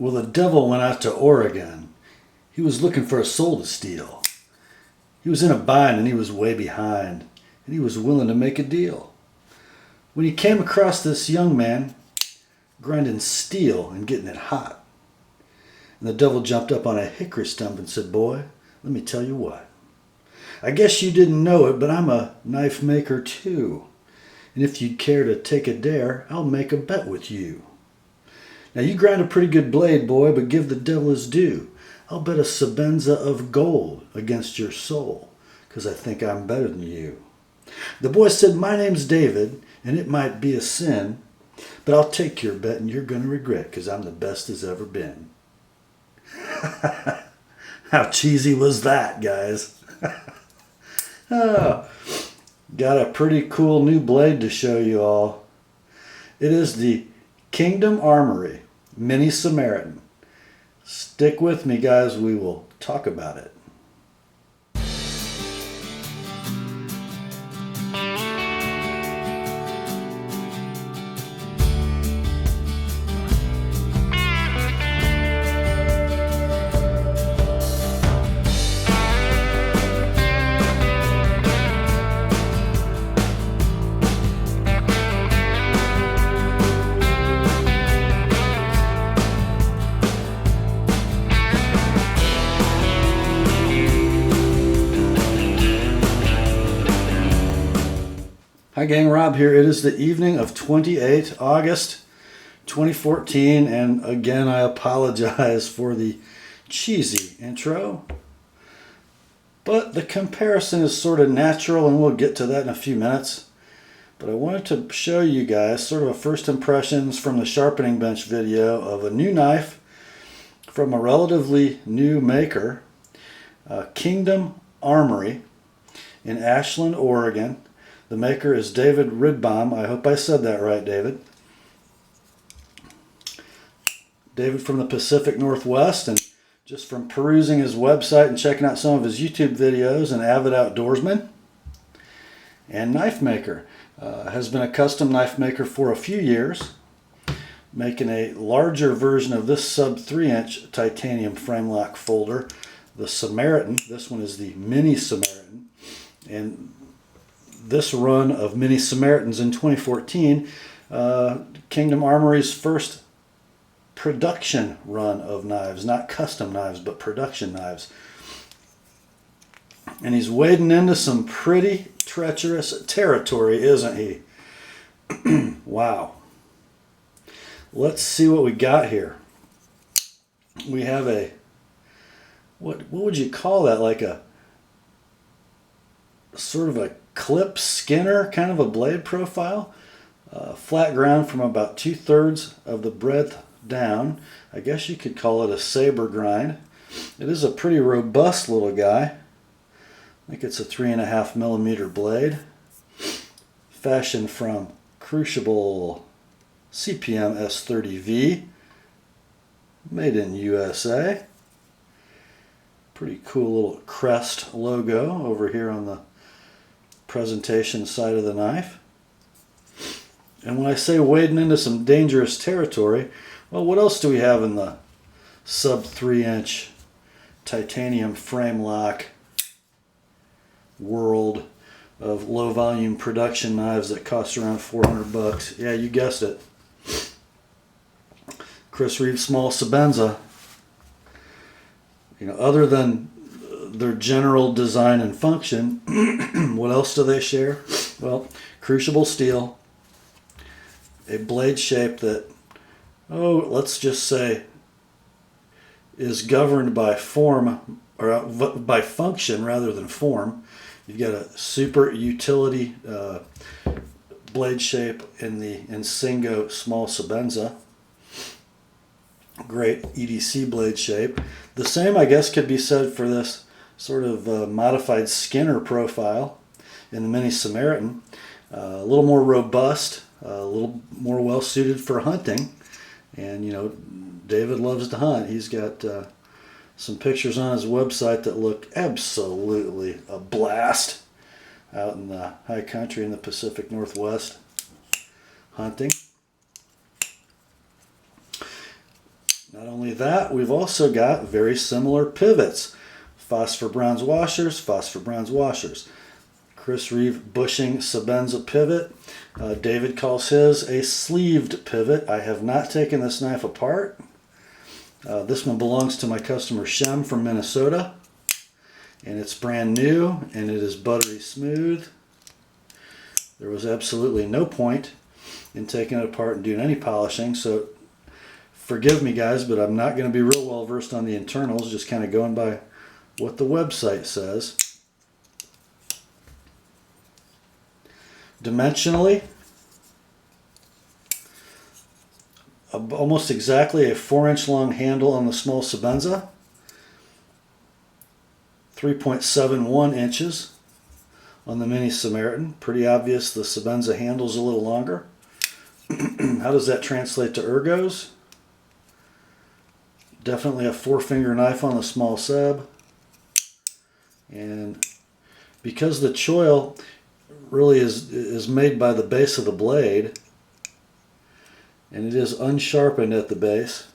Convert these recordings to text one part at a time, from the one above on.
Well, the devil went out to Oregon. He was looking for a soul to steal. He was in a bind and he was way behind, and he was willing to make a deal. When he came across this young man grinding steel and getting it hot, and the devil jumped up on a hickory stump and said, "Boy, let me tell you what. I guess you didn't know it, but I'm a knife maker too. And if you'd care to take a dare, I'll make a bet with you. Now you grind a pretty good blade, boy, but give the devil his due. I'll bet a Sebenza of gold against your soul, 'cause I think I'm better than you." The boy said, "My name's David, and it might be a sin, but I'll take your bet and you're going to regret, 'cause I'm the best as ever been." How cheesy was that, guys? Oh, got a pretty cool new blade to show you all. It is the Kingdom Armory Mini Samaritan. Stick with me, guys. We will talk about it. Hi gang, Rob here. It is the evening of 28 August 2014, and again I apologize for the cheesy intro, but the comparison is sort of natural and we'll get to that in a few minutes. But I wanted to show you guys sort of a first impressions from the sharpening bench video of a new knife from a relatively new maker, Kingdom Armory in Ashland, Oregon. The maker is David Rydbom. I hope I said that right, David. David from the Pacific Northwest, and just from perusing his website and checking out some of his YouTube videos, an avid outdoorsman and knife maker. Has been a custom knife maker for a few years, making a larger version of this sub 3-inch titanium frame lock folder, the Samaritan. This one is the Mini Samaritan, and this run of Mini Samaritans in 2014, Kingdom Armory's first production run of knives, not custom knives, but production knives. And he's wading into some pretty treacherous territory, isn't he? Wow. Let's see what we got here. We have a, what would you call that? Like a sort of a clip skinner kind of a blade profile. Flat ground from about 2/3 of the breadth down. I guess you could call it a saber grind. It is a pretty robust little guy. I think it's a 3.5 millimeter blade, fashioned from Crucible CPM S30V, made in USA. Pretty cool little crest logo over here on the presentation side of the knife. And when I say wading into some dangerous territory, well, what else do we have in the sub 3-inch titanium frame lock world of low volume production knives that cost around $400? Yeah, you guessed it. Chris Reeve Small Sebenza. You know, other than their general design and function, what else do they share? Well, crucible steel, a blade shape that, let's just say, is governed by form, or by function rather than form. You've got a super utility blade shape in the Insingo Small Sebenza. Great EDC blade shape. The same, I guess, could be said for this sort of modified Skinner profile in the Mini Samaritan. A little more robust, a little more well suited for hunting. And you know, David loves to hunt. He's got some pictures on his website that look absolutely a blast out in the high country in the Pacific Northwest hunting. Now Not only that, we've also got very similar pivots. Phosphor bronze washers, phosphor bronze washers. Chris Reeve bushing Sebenza pivot. David calls his a sleeved pivot. I have not taken this knife apart. This one belongs to my customer Shem from Minnesota. And it's brand new and it is buttery smooth. There was absolutely no point in taking it apart and doing any polishing, so forgive me guys, but I'm not going to be real well versed on the internals, just kind of going by what the website says. Dimensionally, almost exactly a 4-inch long handle on the Small Sebenza, 3.71 inches on the Mini Samaritan. Pretty obvious the Sebenza handle's a little longer. How does that translate to ergos? Definitely a 4-finger knife on the Small Seb. And because the choil really is made by the base of the blade, and it is unsharpened at the base,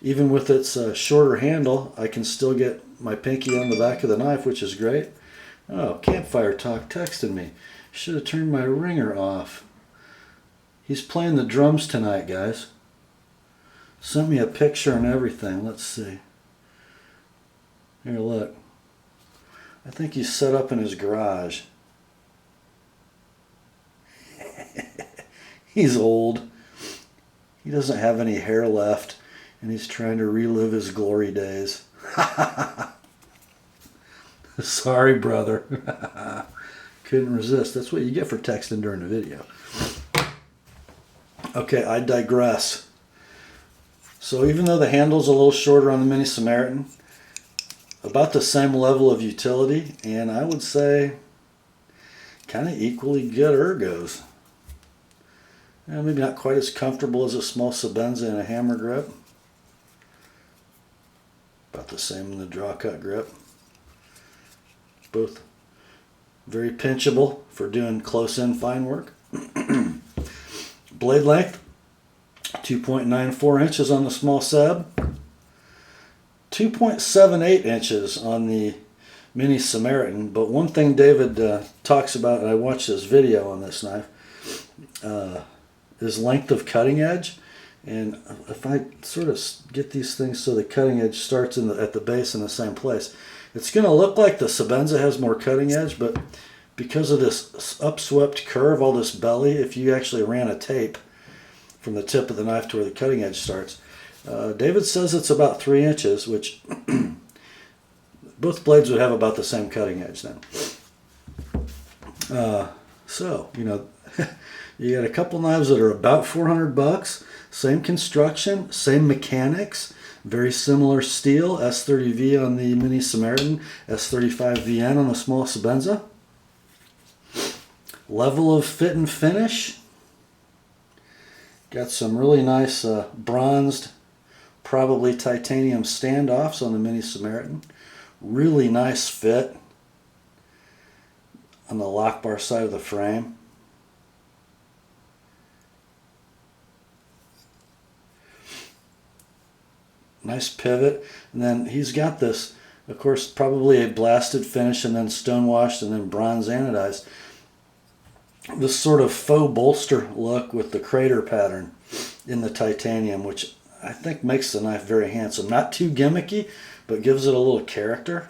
even with its shorter handle, I can still get my pinky on the back of the knife, which is great. Oh, Campfire Talk texted me. Should have turned my ringer off. He's playing the drums tonight, guys. Sent me a picture and everything. Let's see. Here, look. I think he's set up in his garage. He's old. He doesn't have any hair left, and he's trying to relive his glory days. Sorry, brother. Couldn't resist. That's what you get for texting during the video. Okay, I digress. So even though the handle's a little shorter on the Mini Samaritan, about the same level of utility, and I would say kind of equally good ergos. Maybe not quite as comfortable as a Small Sebenza in a hammer grip. About the same in the draw cut grip. Both very pinchable for doing close-in fine work. Blade length, 2.94 inches on the Small Seb. 2.78 inches on the Mini Samaritan. But one thing David talks about, and I watched this video on this knife, is length of cutting edge. And if I sort of get these things so the cutting edge starts at the base in the same place, it's going to look like the Sebenza has more cutting edge, but because of this upswept curve, all this belly, if you actually ran a tape from the tip of the knife to where the cutting edge starts, David says it's about 3 inches, which both blades would have about the same cutting edge then. So, you know, you got a couple knives that are about $400, same construction, same mechanics, very similar steel, S30V on the Mini Samaritan, S35VN on the Small Sebenza. Level of fit and finish. Got some really nice bronzed, probably titanium standoffs on the Mini Samaritan. Really nice fit on the lock bar side of the frame. Nice pivot. And then he's got this, of course, probably a blasted finish and then stonewashed and then bronze anodized. This sort of faux bolster look with the crater pattern in the titanium, which I think makes the knife very handsome. Not too gimmicky, but gives it a little character.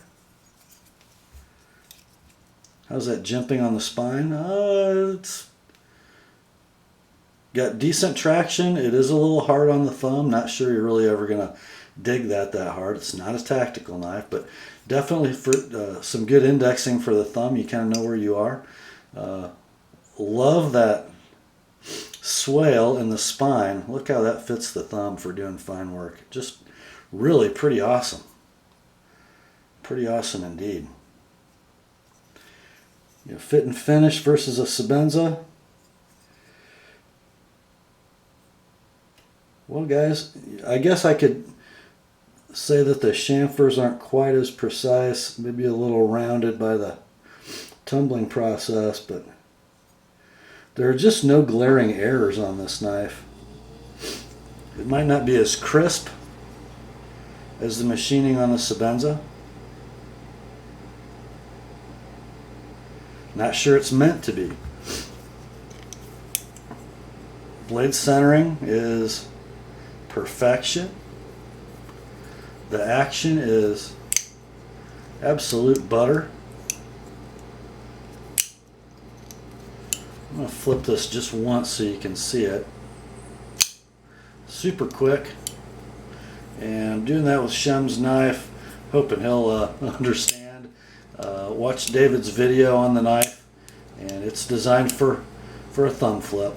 How's that jimping on the spine? It's got decent traction. It is a little hard on the thumb. Not sure you're really ever going to dig that hard. It's not a tactical knife, but definitely for some good indexing for the thumb. You kind of know where you are. Love that swale in the spine. Look how that fits the thumb for doing fine work. Just really pretty awesome. Pretty awesome indeed. You know, fit and finish versus a Sebenza. Well, guys, I guess I could say that the chamfers aren't quite as precise, maybe a little rounded by the tumbling process, but there are just no glaring errors on this knife. It might not be as crisp as the machining on the Sebenza. Not sure it's meant to be. Blade centering is perfection. The action is absolute butter. I'm going to flip this just once so you can see it. Super quick. And I'm doing that with Shem's knife, hoping he'll understand. Watch David's video on the knife, and it's designed for a thumb flip.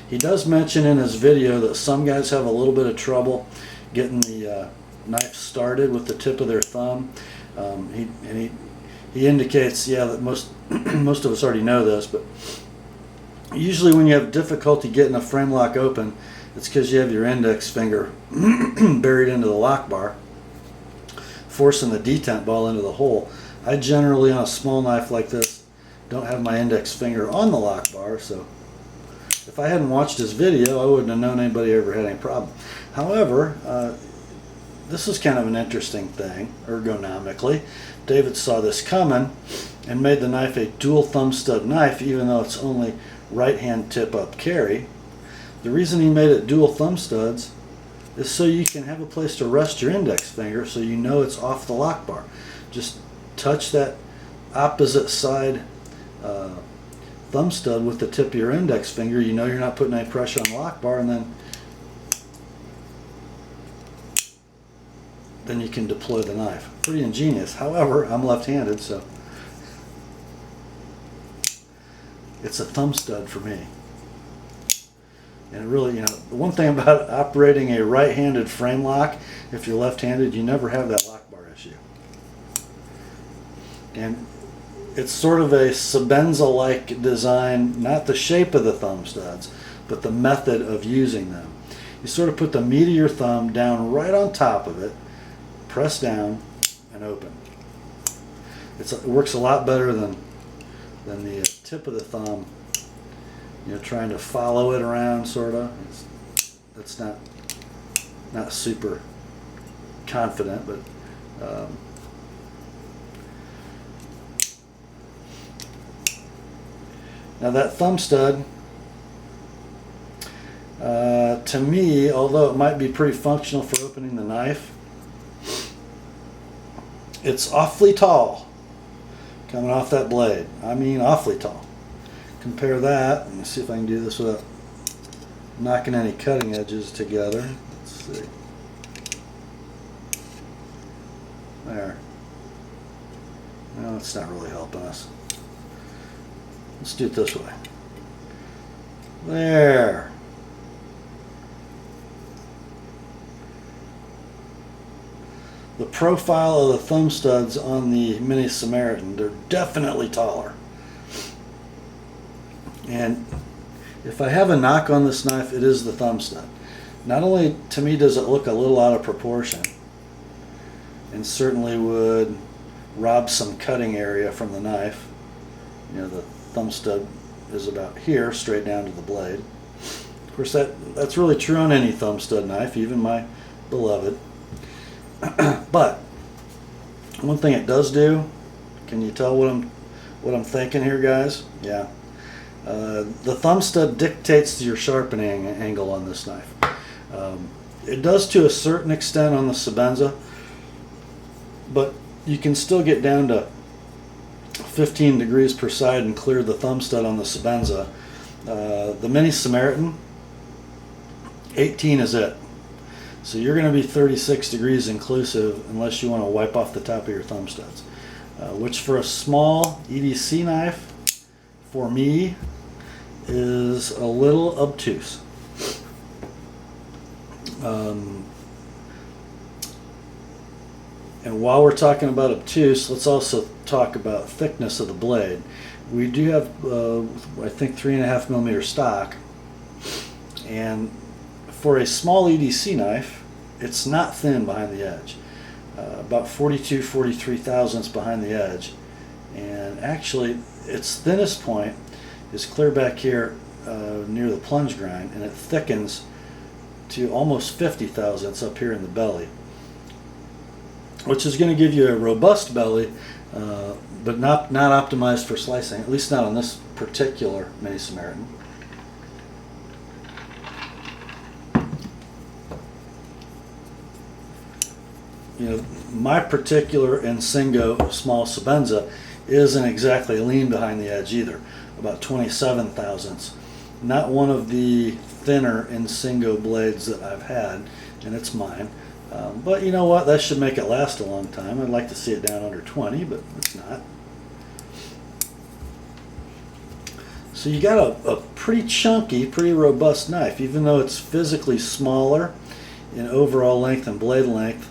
He does mention in his video that some guys have a little bit of trouble getting the knife started with the tip of their thumb. He indicates, yeah, that most of us already know this, but usually when you have difficulty getting a frame lock open, it's because you have your index finger buried into the lock bar, forcing the detent ball into the hole. I generally, on a small knife like this, don't have my index finger on the lock bar, so if I hadn't watched his video, I wouldn't have known anybody ever had any problem. However, this is kind of an interesting thing, ergonomically. David saw this coming and made the knife a dual thumb stud knife, even though it's only right-hand tip-up carry. The reason he made it dual thumb studs is so you can have a place to rest your index finger so you know it's off the lock bar. Just touch that opposite side thumb stud with the tip of your index finger. You know you're not putting any pressure on the lock bar, and then you can deploy the knife. Pretty ingenious. However, I'm left-handed, so it's a thumb stud for me. And it really, the one thing about operating a right-handed frame lock, if you're left-handed, you never have that lock bar issue. And it's sort of a Sebenza-like design, not the shape of the thumb studs, but the method of using them. You sort of put the meat of your thumb down right on top of it, press down, and open. It works a lot better than the tip of the thumb, trying to follow it around, sort of. That's not super confident, but now that thumb stud, to me, although it might be pretty functional for opening the knife, it's awfully tall coming off that blade. I mean, awfully tall. Compare that. Let me see if I can do this without knocking any cutting edges together. Let's see. There. No, it's not really helping us. Let's do it this way. There. The profile of the thumb studs on the Mini Samaritan, they're definitely taller. And if I have a knock on this knife, it is the thumb stud. Not only to me does it look a little out of proportion, and certainly would rob some cutting area from the knife. The thumb stud is about here, straight down to the blade. Of course, that's really true on any thumb stud knife, even my beloved. But one thing it does do, can you tell what I'm thinking here, guys? Yeah. The thumb stud dictates your sharpening angle on this knife. It does to a certain extent on the Sebenza, but you can still get down to 15 degrees per side and clear the thumb stud on the Sebenza. The Mini Samaritan, 18 is it. So you're going to be 36 degrees inclusive unless you want to wipe off the top of your thumb studs, which for a small EDC knife, for me, is a little obtuse. And while we're talking about obtuse, let's also talk about thickness of the blade. We do have, I think, 3.5 millimeter stock, and for a small EDC knife, it's not thin behind the edge. About 43 thousandths behind the edge, and actually its thinnest point is clear back here near the plunge grind, and it thickens to almost 50 thousandths up here in the belly, which is going to give you a robust belly, but not optimized for slicing, at least not on this particular Mini Samaritan. You know, my particular Insingo Small Sebenza isn't exactly lean behind the edge either, about 27 thousandths. Not one of the thinner Insingo blades that I've had, and it's mine. But you know what, that should make it last a long time. I'd like to see it down under 20, but it's not. So you got a pretty chunky, pretty robust knife, even though it's physically smaller in overall length and blade length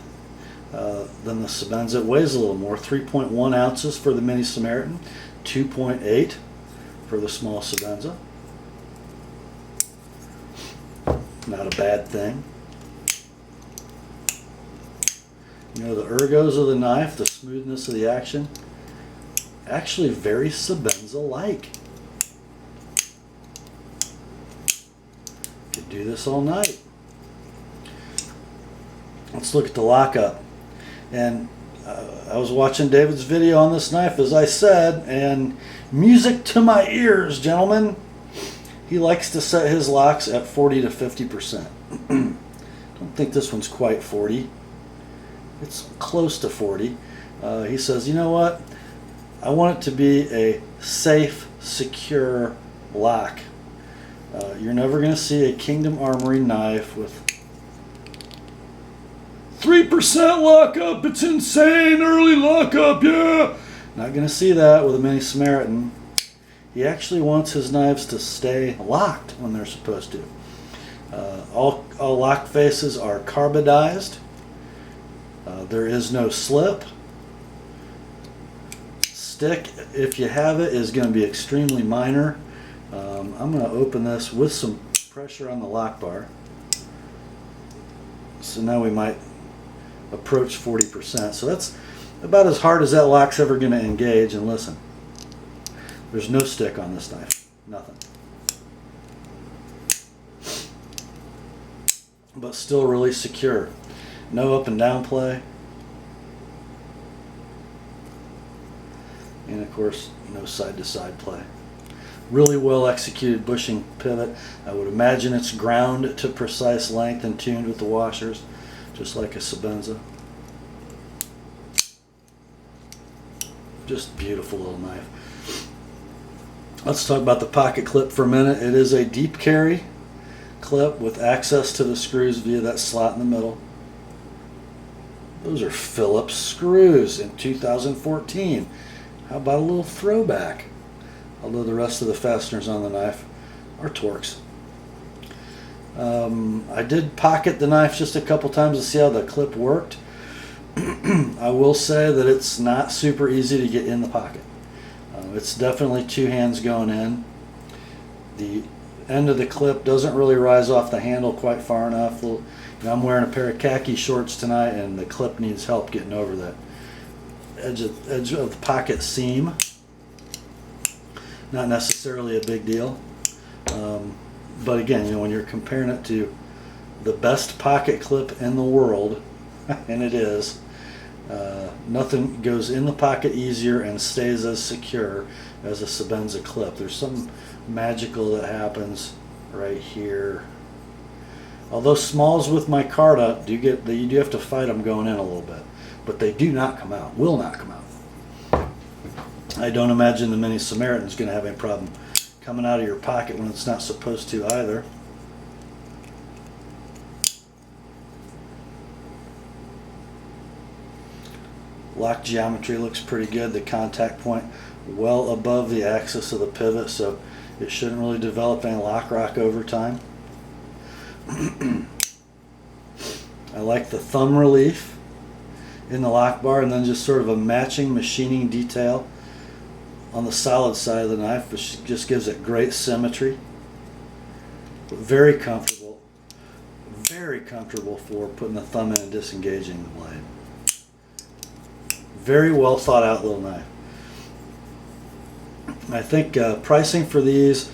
than the Sebenza. It weighs a little more, 3.1 ounces for the Mini Samaritan, 2.8 for the Small Sebenza. Not a bad thing. You know, the ergos of the knife, the smoothness of the action, actually very Sebenza-like. Could do this all night. Let's look at the lockup. And I was watching David's video on this knife, as I said, and music to my ears, gentlemen. He likes to set his locks at 40 to 50%. Don't think this one's quite 40. It's close to 40. He says, you know what? I want it to be a safe, secure lock. You're never going to see a Kingdom Armory knife with 3% lockup. It's insane. Early lockup, yeah. Not going to see that with a Mini Samaritan. He actually wants his knives to stay locked when they're supposed to. All lock faces are carbidized. There is no slip. Stick, if you have it, is going to be extremely minor. I'm going to open this with some pressure on the lock bar. So now we might approach 40%. So that's about as hard as that lock's ever going to engage. And listen, there's no stick on this knife. Nothing. But still really secure. No up and down play. And of course, no side to side play. Really well executed bushing pivot. I would imagine it's ground to precise length and tuned with the washers, just like a Sebenza. Just beautiful little knife. Let's talk about the pocket clip for a minute. It is a deep carry clip with access to the screws via that slot in the middle. Those are Phillips screws in 2014. How about a little throwback? Although the rest of the fasteners on the knife are Torx. I did pocket the knife just a couple times to see how the clip worked. I will say that it's not super easy to get in the pocket. It's definitely two hands going in. The end of the clip doesn't really rise off the handle quite far enough. I'm wearing a pair of khaki shorts tonight, and the clip needs help getting over that edge of the pocket seam. Not necessarily a big deal. But again, you know, when you're comparing it to the best pocket clip in the world, and it is, nothing goes in the pocket easier and stays as secure as a Sebenza clip. There's something magical that happens right here. Although smalls with micarta you do have to fight them going in a little bit, but they do not come out, will not come out. I don't imagine the Mini Samaritan is going to have any problem coming out of your pocket when it's not supposed to either. Lock geometry looks pretty good. The contact point well above the axis of the pivot, so it shouldn't really develop any lock rock over time. I like the thumb relief in the lock bar, and then just sort of a matching machining detail on the solid side of the knife, which just gives it great symmetry. Very comfortable for putting the thumb in and disengaging the blade. Very well thought out little knife. I think pricing for these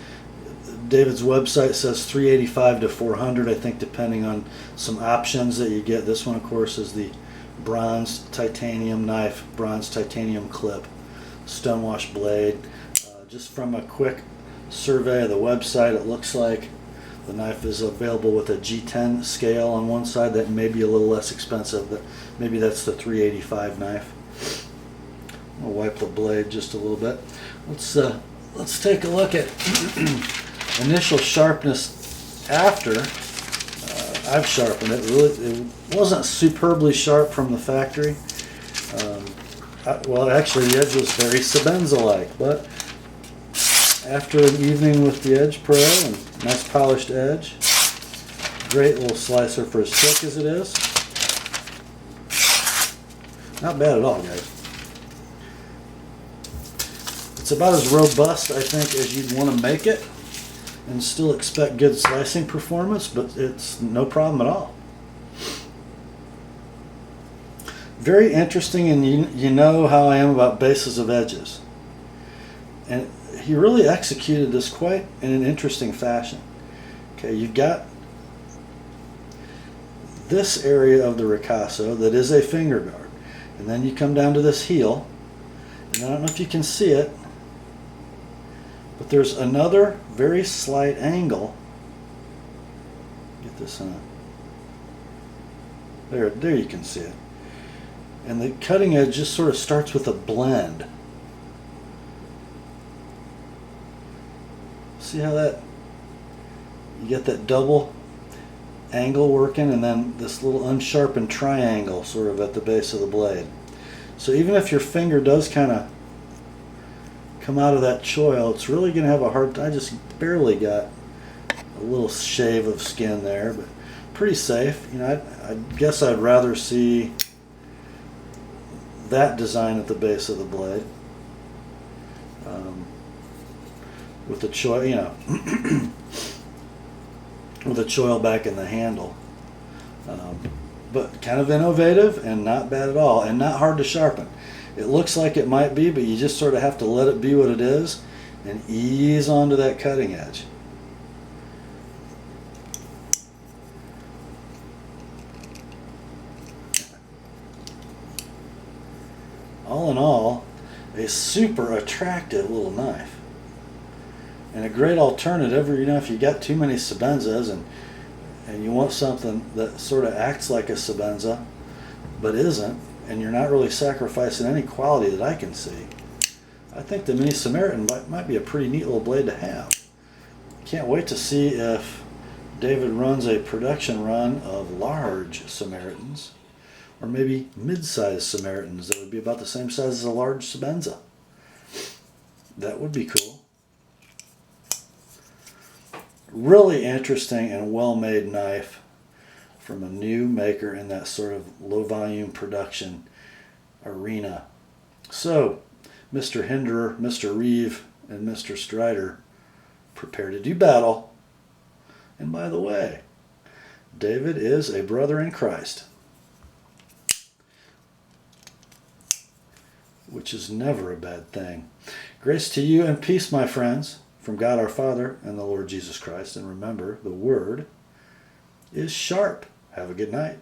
David's website says 385 to 400, I think, depending on some options that you get. This one, of course, is the bronze titanium knife, bronze titanium clip, stonewash blade. Just from a quick survey of the website, it looks like the knife is available with a G10 scale on one side. That may be a little less expensive, but maybe that's the 385 knife. I'll wipe the blade just a little bit. Let's take a look at initial sharpness after I've sharpened it. Really, it wasn't superbly sharp from the factory. Well, actually, the edge was very Sebenza-like, but after an evening with the Edge Pro and nice polished edge, great little slicer for as thick as it is. Not bad at all, guys. It's about as robust, I think, as you'd want to make it and still expect good slicing performance, but it's no problem at all. Very interesting, and you know how I am about bases of edges. And he really executed this quite in an interesting fashion. Okay, you've got this area of the ricasso that is a finger guard, and then you come down to this heel, and I don't know if you can see it, but there's another very slight angle. Get this on. There you can see it. And the cutting edge just sort of starts with a blend. See how that, you get that double angle working, and then this little unsharpened triangle sort of at the base of the blade. So even if your finger does kind of come out of that choil, it's really going to have a hard time. I just barely got a little shave of skin there, but pretty safe. You know, I guess I'd rather see that design at the base of the blade. With the choil, you know, with the choil back in the handle. But kind of innovative and not bad at all, and not hard to sharpen. It looks like it might be, but you just sort of have to let it be what it is and ease onto that cutting edge. All in all, a super attractive little knife. And a great alternative, you know, if you got too many Sebenzas and you want something that sort of acts like a Sebenza but isn't, and you're not really sacrificing any quality that I can see, I think the Mini Samaritan might be a pretty neat little blade to have. Can't wait to see if David runs a production run of large Samaritans, or maybe mid-sized Samaritans that would be about the same size as a large Sebenza. That would be cool. Really interesting and well-made knife from a new maker in that sort of low-volume production arena. So, Mr. Hinderer, Mr. Reeve, and Mr. Strider, prepare to do battle. And by the way, David is a brother in Christ, which is never a bad thing. Grace to you and peace, my friends, from God our Father and the Lord Jesus Christ. And remember, the Word is sharp. Have a good night.